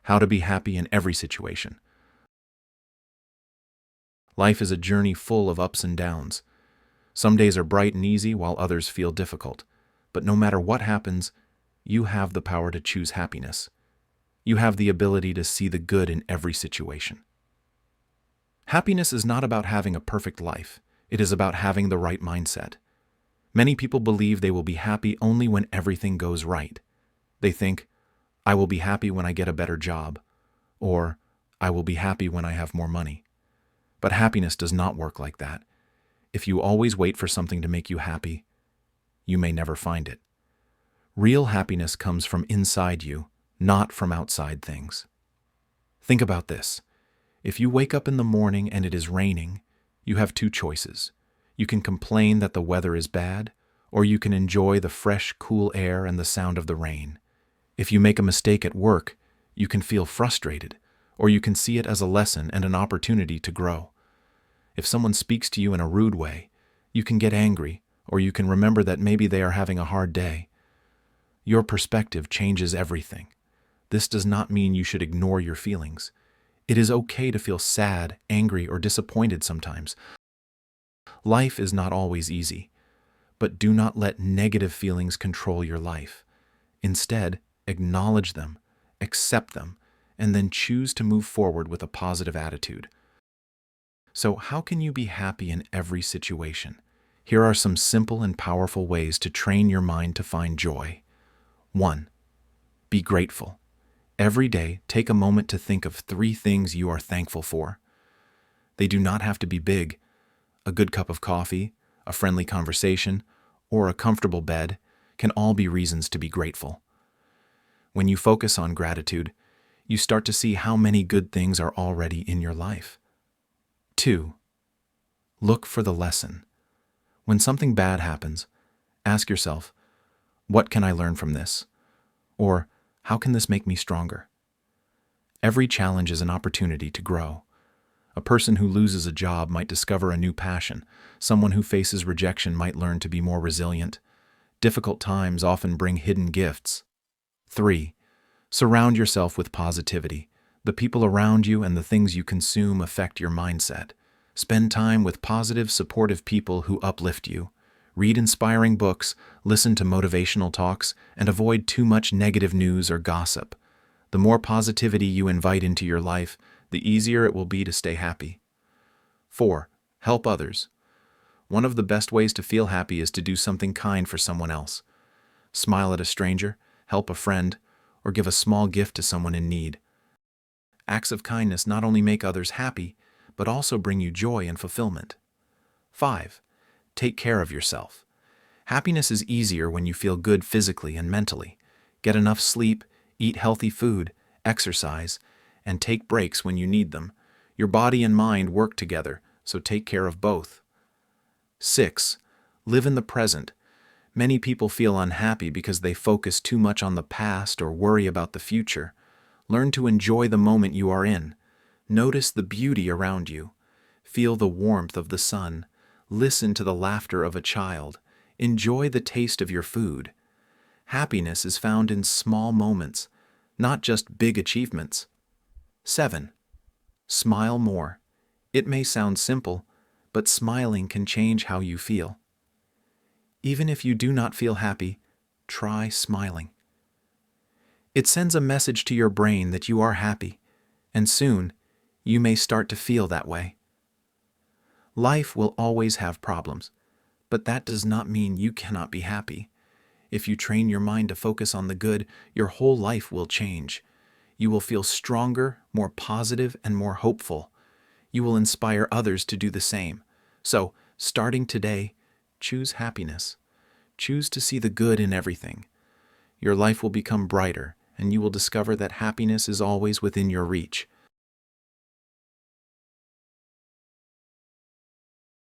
How to be happy in every situation. Life is a journey full of ups and downs. Some days are bright and easy while others feel difficult. But no matter what happens, you have the power to choose happiness. You have the ability to see the good in every situation. Happiness is not about having a perfect life. It is about having the right mindset. Many people believe they will be happy only when everything goes right. They think, I will be happy when I get a better job, or I will be happy when I have more money. But happiness does not work like that. If you always wait for something to make you happy, you may never find it. Real happiness comes from inside you, not from outside things. Think about this. If you wake up in the morning and it is raining, you have two choices. You can complain that the weather is bad, or you can enjoy the fresh, cool air and the sound of the rain. If you make a mistake at work, you can feel frustrated, or you can see it as a lesson and an opportunity to grow. If someone speaks to you in a rude way, you can get angry, or you can remember that maybe they are having a hard day. Your perspective changes everything. This does not mean you should ignore your feelings. It is okay to feel sad, angry, or disappointed sometimes. Life is not always easy, but do not let negative feelings control your life. Instead, acknowledge them, accept them, and then choose to move forward with a positive attitude. So, how can you be happy in every situation? Here are some simple and powerful ways to train your mind to find joy. 1. Be grateful. Every day, take a moment to think of 3 things you are thankful for. They do not have to be big. A good cup of coffee, a friendly conversation, or a comfortable bed can all be reasons to be grateful. When you focus on gratitude, you start to see how many good things are already in your life. 2. Look for the lesson. When something bad happens, ask yourself, what can I learn from this? Or, how can this make me stronger? Every challenge is an opportunity to grow. A person who loses a job might discover a new passion. Someone who faces rejection might learn to be more resilient. Difficult times often bring hidden gifts. 3. Surround yourself with positivity. The people around you and the things you consume affect your mindset. Spend time with positive, supportive people who uplift you. Read inspiring books, listen to motivational talks, and avoid too much negative news or gossip. The more positivity you invite into your life, the easier it will be to stay happy. 4. Help others. One of the best ways to feel happy is to do something kind for someone else. Smile at a stranger, help a friend, or give a small gift to someone in need. Acts of kindness not only make others happy, but also bring you joy and fulfillment. 5. Take care of yourself. Happiness is easier when you feel good physically and mentally. Get enough sleep, eat healthy food, exercise, and take breaks when you need them. Your body and mind work together, so take care of both. 6. Live in the present. Many people feel unhappy because they focus too much on the past or worry about the future. Learn to enjoy the moment you are in. Notice the beauty around you. Feel the warmth of the sun. Listen to the laughter of a child. Enjoy the taste of your food. Happiness is found in small moments, not just big achievements. 7. Smile more. It may sound simple, but smiling can change how you feel. Even if you do not feel happy, try smiling. It sends a message to your brain that you are happy, and soon you may start to feel that way. Life will always have problems, but that does not mean you cannot be happy. If you train your mind to focus on the good, your whole life will change. You will feel stronger, more positive, and more hopeful. You will inspire others to do the same. So, starting today, choose happiness. Choose to see the good in everything. Your life will become brighter, and you will discover that happiness is always within your reach.